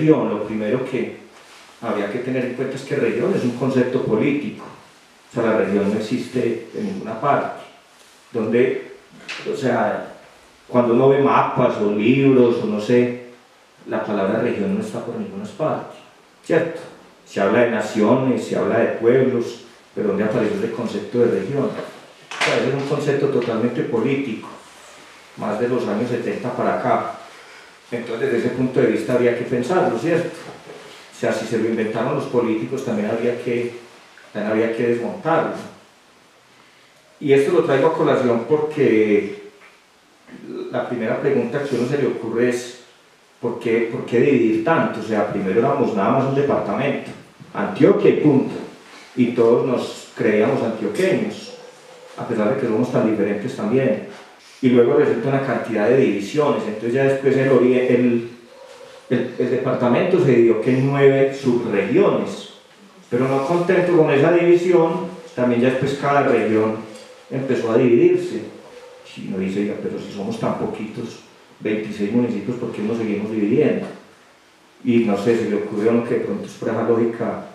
región, lo primero que habría que tener en cuenta es que región es un concepto político. O sea, la región no existe en ninguna parte. Donde, o sea, cuando uno ve mapas o libros o no sé, la palabra región no está por ninguna parte, ¿cierto? Se habla de naciones, se habla de pueblos, pero ¿dónde aparece ese concepto de región? O sea, es un concepto totalmente político, más de los años 70 para acá. Entonces, desde ese punto de vista habría que pensarlo, ¿cierto? O sea, si se lo inventaron los políticos, también habría que desmontarlo. Y esto lo traigo a colación porque la primera pregunta que a uno se le ocurre es ¿por qué dividir tanto? O sea, primero éramos nada más un departamento, Antioquia y punto, y todos nos creíamos antioqueños, a pesar de que somos tan diferentes también. Y luego resulta una cantidad de divisiones, entonces ya después el departamento se dividió en 9 subregiones, pero no contento con esa división, también ya después cada región empezó a dividirse. Y uno dice, oiga, pero si somos tan poquitos, 26 municipios, ¿por qué nos seguimos dividiendo? Y no sé, se le ocurrió que de pronto es por esa lógica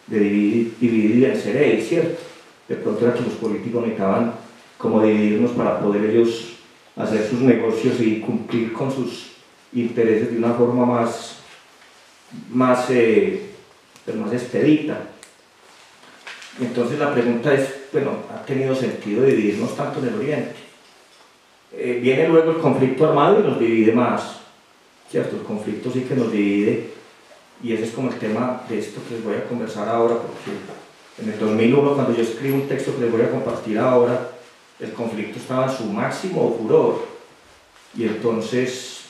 de dividir y vencer, ¿cierto? De pronto era que los políticos necesitaban como dividirnos para poder ellos hacer sus negocios y cumplir con sus intereses de una forma más expedita. Entonces la pregunta es, bueno, ¿ha tenido sentido dividirnos tanto en el Oriente? Viene luego el conflicto armado y nos divide más, ¿cierto? El conflicto sí que nos divide, y ese es como el tema de esto que les voy a conversar ahora, porque en el 2001, cuando yo escribo un texto que les voy a compartir ahora, el conflicto estaba en su máximo furor, y entonces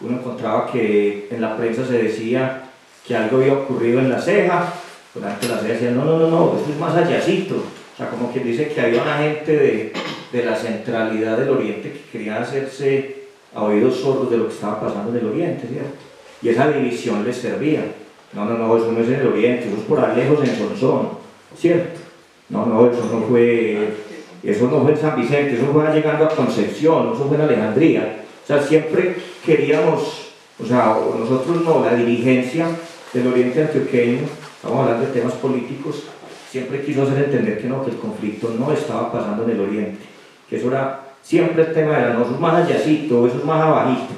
uno encontraba que en la prensa se decía que algo había ocurrido en La Ceja, pero antes La Ceja decía, no, eso es más allácito. O sea, como quien dice que había una gente de la centralidad del Oriente que quería hacerse a oídos sordos de lo que estaba pasando en el Oriente, ¿cierto? Y esa división les servía. No, eso no es en el Oriente, eso es por allá lejos en Sonsón, ¿cierto? No, eso no fue en San Vicente, eso fue llegando a Concepción, eso fue en Alejandría. O sea, siempre queríamos, o sea, nosotros no, la dirigencia del Oriente antioqueño, estamos hablando de temas políticos, siempre quiso hacer entender que no, que el conflicto no estaba pasando en el Oriente, que eso era, siempre el tema era, no, eso es más allácito, eso es más abajito,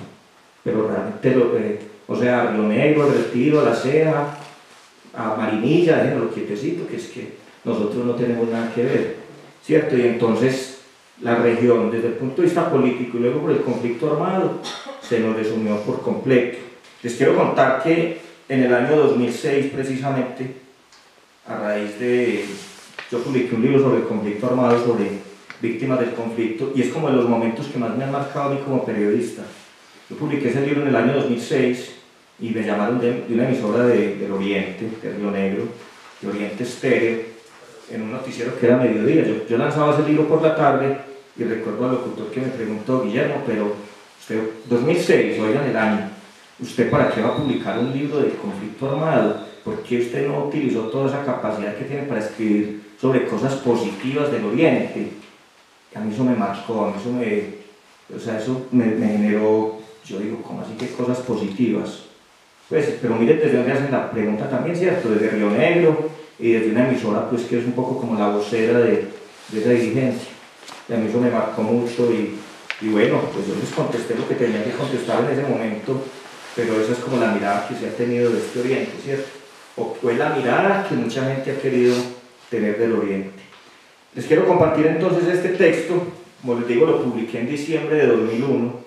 pero realmente, o sea, Río Negro, El Retiro, La Ceja, a Marinilla, déjenlo quietecito, que es que nosotros no tenemos nada que ver, ¿cierto? Y entonces la región, desde el punto de vista político y luego por el conflicto armado, se nos resumió por completo. Les quiero contar que en el año 2006, precisamente, a raíz de... yo publiqué un libro sobre el conflicto armado, sobre víctimas del conflicto, y es como de los momentos que más me han marcado a mí como periodista. Yo publiqué ese libro en el año 2006 y me llamaron de una emisora del Oriente, de Río Negro, de Oriente Estéreo, en un noticiero que era mediodía. Yo lanzaba ese libro por la tarde y recuerdo al locutor que me preguntó, Guillermo, pero usted, 2006, oigan el año, ¿usted para qué va a publicar un libro del conflicto armado? ¿Por qué usted no utilizó toda esa capacidad que tiene para escribir sobre cosas positivas del Oriente? A mí eso me marcó, eso me generó, yo digo, ¿cómo así que cosas positivas? Pues, pero mire desde dónde hacen la pregunta también, ¿cierto? Desde Río Negro y desde una emisora, pues que es un poco como la vocera de esa dirigencia. Y a mí eso me marcó mucho y bueno, pues yo les contesté lo que tenía que contestar en ese momento, pero esa es como la mirada que se ha tenido de este Oriente, ¿cierto? O es la mirada que mucha gente ha querido tener del Oriente. Les quiero compartir entonces este texto, como les digo, lo publiqué en diciembre de 2001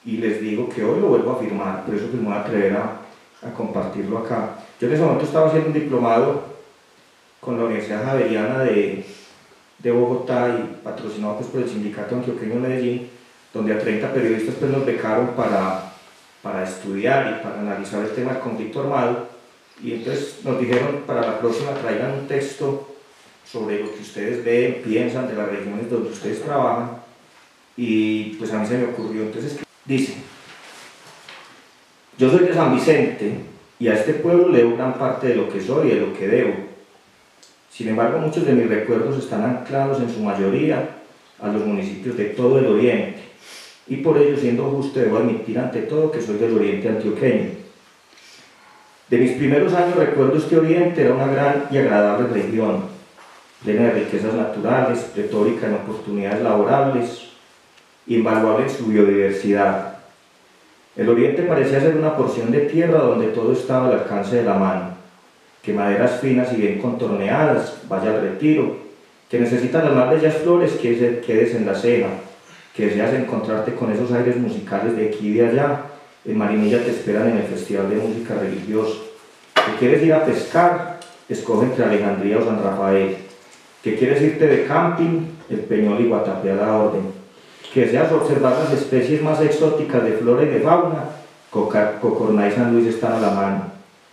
y les digo que hoy lo vuelvo a firmar, por eso que me voy a atrever a compartirlo acá. Yo en ese momento estaba haciendo un diplomado con la Universidad Javeriana de Bogotá y patrocinado pues, por el Sindicato Antioqueño de Medellín, donde a 30 periodistas pues, nos becaron para estudiar y para analizar el tema del conflicto armado, y entonces nos dijeron para la próxima traigan un texto sobre lo que ustedes ven, piensan de las regiones donde ustedes trabajan, y pues a mí se me ocurrió, entonces dice: yo soy de San Vicente y a este pueblo le debo gran parte de lo que soy y de lo que debo. Sin embargo, muchos de mis recuerdos están anclados en su mayoría a los municipios de todo el Oriente, y por ello, siendo justo, debo admitir ante todo que soy del Oriente antioqueño. De mis primeros años recuerdo que Oriente era una gran y agradable región, llena de riquezas naturales, pletórica en oportunidades laborables, invaluable en su biodiversidad. El Oriente parecía ser una porción de tierra donde todo estaba al alcance de la mano, que maderas finas y bien contorneadas, vaya al retiro, que necesitas las más bellas flores que quedes en la ceja, que deseas encontrarte con esos aires musicales de aquí y de allá. En Marinilla te esperan en el Festival de Música Religiosa. Que quieres ir a pescar, escoge entre Alejandría o San Rafael. Que quieres irte de camping, el Peñol y Guatapé a la orden. Que deseas observar las especies más exóticas de flora y de fauna, Cocorná y San Luis están a la mano.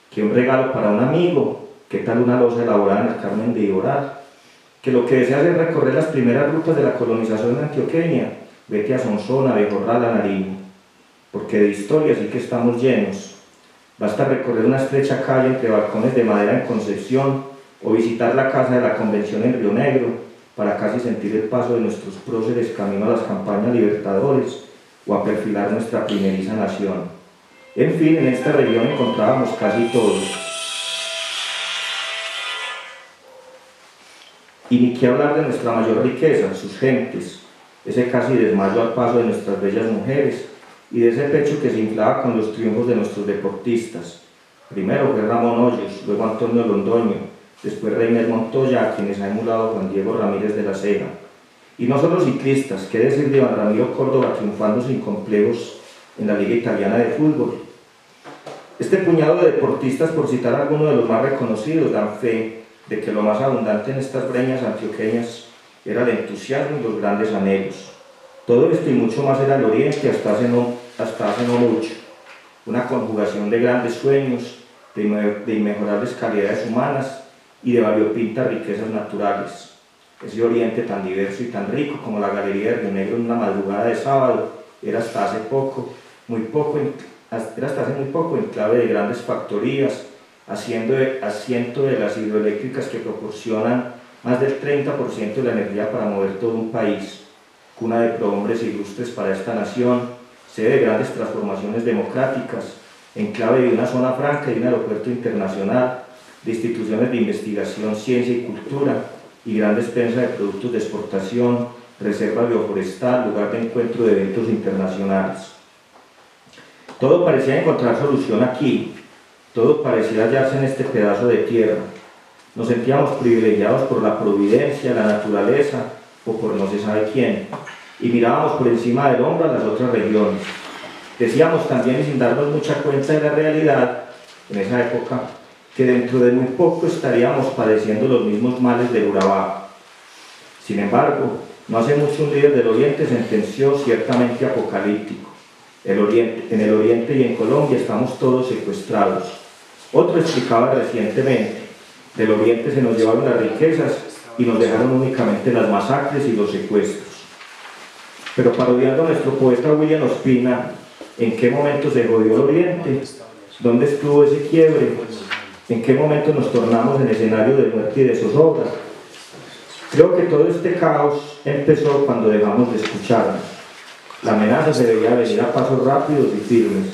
Que un regalo para un amigo, ¿qué tal una loza elaborada en el Carmen de Iboral? Que lo que deseas es recorrer las primeras rutas de la colonización antioqueña, vete a Sonsón, a Abejorral, a Nariño, porque de historia sí que estamos llenos. Basta recorrer una estrecha calle entre balcones de madera en Concepción o visitar la casa de la Convención en Río Negro para casi sentir el paso de nuestros próceres camino a las campañas libertadores o a perfilar nuestra primeriza nación. En fin, en esta región encontrábamos casi todo. Y ni qué hablar de nuestra mayor riqueza, sus gentes, ese casi desmayo al paso de nuestras bellas mujeres y de ese pecho que se inflaba con los triunfos de nuestros deportistas. Primero fue Ramón Hoyos, luego Antonio Londoño, después Reiner Montoya, a quienes ha emulado Juan Diego Ramírez de la Ceja. Y no solo ciclistas, qué decir de Iván Ramiro Córdoba triunfando sin complejos en la Liga Italiana de Fútbol. Este puñado de deportistas, por citar algunos de los más reconocidos, dan fe de que lo más abundante en estas breñas antioqueñas era el entusiasmo y los grandes anhelos. Todo esto y mucho más era el Oriente hasta hace no mucho. Una conjugación de grandes sueños, de inmejorables calidades humanas y de variopintas riquezas naturales. Ese Oriente tan diverso y tan rico como la Galería de Río Negro en una madrugada de sábado era hasta hace muy poco enclave de grandes factorías, asiento de las hidroeléctricas que proporcionan más del 30% de la energía para mover todo un país, cuna de prohombres ilustres para esta nación, sede de grandes transformaciones democráticas, enclave de una zona franca y un aeropuerto internacional, de instituciones de investigación, ciencia y cultura, y gran despensa de productos de exportación, reserva bioforestal, lugar de encuentro de eventos internacionales. Todo parecía encontrar solución aquí, todo parecía hallarse en este pedazo de tierra. Nos sentíamos privilegiados por la providencia, la naturaleza o por no se sabe quién, y mirábamos por encima del hombro a las otras regiones. Decíamos también, y sin darnos mucha cuenta de la realidad, en esa época, que dentro de muy poco estaríamos padeciendo los mismos males del Urabá. Sin embargo, no hace mucho un líder del Oriente sentenció ciertamente apocalíptico: en el Oriente y en Colombia estamos todos secuestrados. Otro explicaba recientemente: del Oriente se nos llevaron las riquezas y nos dejaron únicamente las masacres y los secuestros. Pero parodiando a nuestro poeta William Ospina, ¿en qué momento se jodió el Oriente? ¿Dónde estuvo ese quiebre? ¿En qué momento nos tornamos en escenario de muerte y de zozobra? Creo que todo este caos empezó cuando dejamos de escucharnos. La amenaza se veía venir a pasos rápidos y firmes.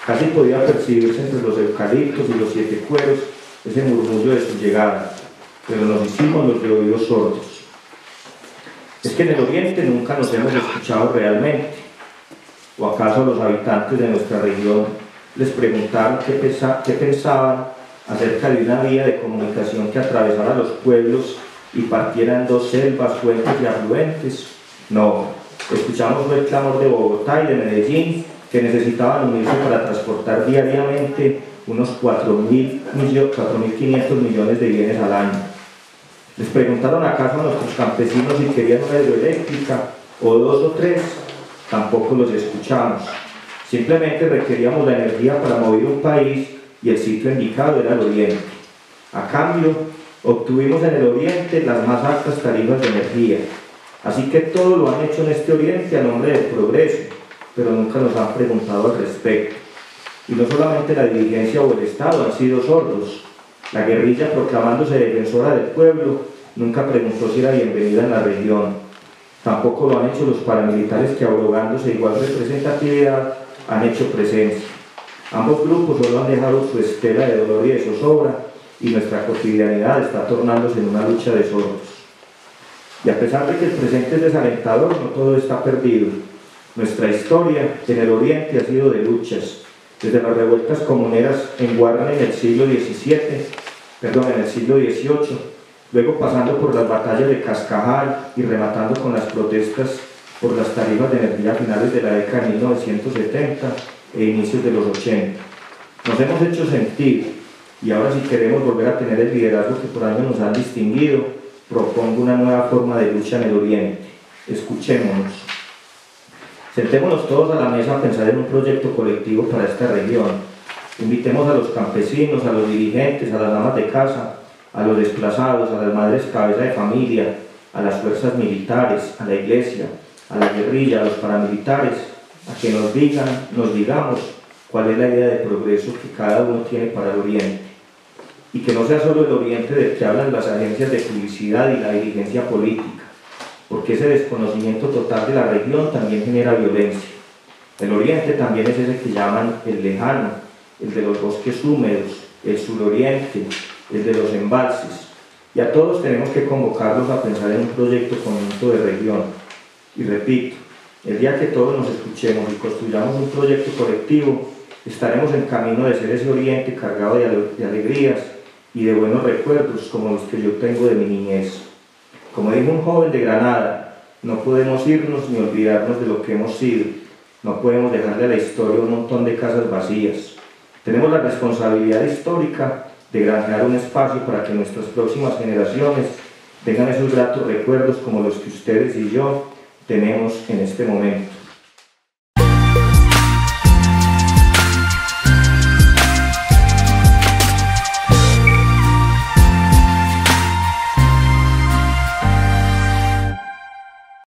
Casi podía percibirse entre los eucaliptos y los siete cueros ese murmullo de su llegada, pero nos hicimos los de oídos sordos. Es que en el Oriente nunca nos hemos escuchado realmente. ¿O acaso los habitantes de nuestra región les preguntaron qué pensaban acerca de una vía de comunicación que atravesara los pueblos y partiera en dos selvas, fuentes y afluentes? No, escuchamos el clamor de Bogotá y de Medellín, que necesitaban unirse para transportar diariamente unos 4.500 millones de bienes al año. Les preguntaron acaso a nuestros campesinos si querían una hidroeléctrica o dos o tres. Tampoco los escuchamos. Simplemente requeríamos la energía para mover un país y el sitio indicado era el Oriente. A cambio, obtuvimos en el Oriente las más altas tarifas de energía. Así que todo lo han hecho en este Oriente a nombre del progreso, pero nunca nos han preguntado al respecto. Y no solamente la dirigencia o el Estado han sido sordos. La guerrilla, proclamándose defensora del pueblo, nunca preguntó si era bienvenida en la región. Tampoco lo han hecho los paramilitares que, abrogándose igual representatividad, han hecho presencia. Ambos grupos solo han dejado su estela de dolor y de zozobra, y nuestra cotidianidad está tornándose en una lucha de sordos. Y a pesar de que el presente es desalentador, no todo está perdido. Nuestra historia en el Oriente ha sido de luchas, desde las revueltas comuneras en Guarne en el siglo XVIII, luego pasando por las batallas de Cascajal y rematando con las protestas por las tarifas de energía a finales de la década de 1970 e inicios de los 80. Nos hemos hecho sentir, y ahora si queremos volver a tener el liderazgo que por años nos han distinguido, propongo una nueva forma de lucha en el Oriente. Escuchémonos. Sentémonos todos a la mesa a pensar en un proyecto colectivo para esta región. Invitemos a los campesinos, a los dirigentes, a las amas de casa, a los desplazados, a las madres cabeza de familia, a las fuerzas militares, a la iglesia, a la guerrilla, a los paramilitares, a que nos digamos cuál es la idea de progreso que cada uno tiene para el Oriente. Y que no sea solo el Oriente del que hablan las agencias de publicidad y la dirigencia política, porque ese desconocimiento total de la región también genera violencia. El Oriente también es ese que llaman el lejano, el de los bosques húmedos, el suroriente, el de los embalses. Y a todos tenemos que convocarlos a pensar en un proyecto conjunto de región. Y repito, el día que todos nos escuchemos y construyamos un proyecto colectivo, estaremos en camino de ser ese Oriente cargado de alegrías y de buenos recuerdos como los que yo tengo de mi niñez. Como dijo un joven de Granada, no podemos irnos ni olvidarnos de lo que hemos sido. No podemos dejarle a la historia un montón de casas vacías. Tenemos la responsabilidad histórica de granjear un espacio para que nuestras próximas generaciones tengan esos gratos recuerdos como los que ustedes y yo tenemos en este momento.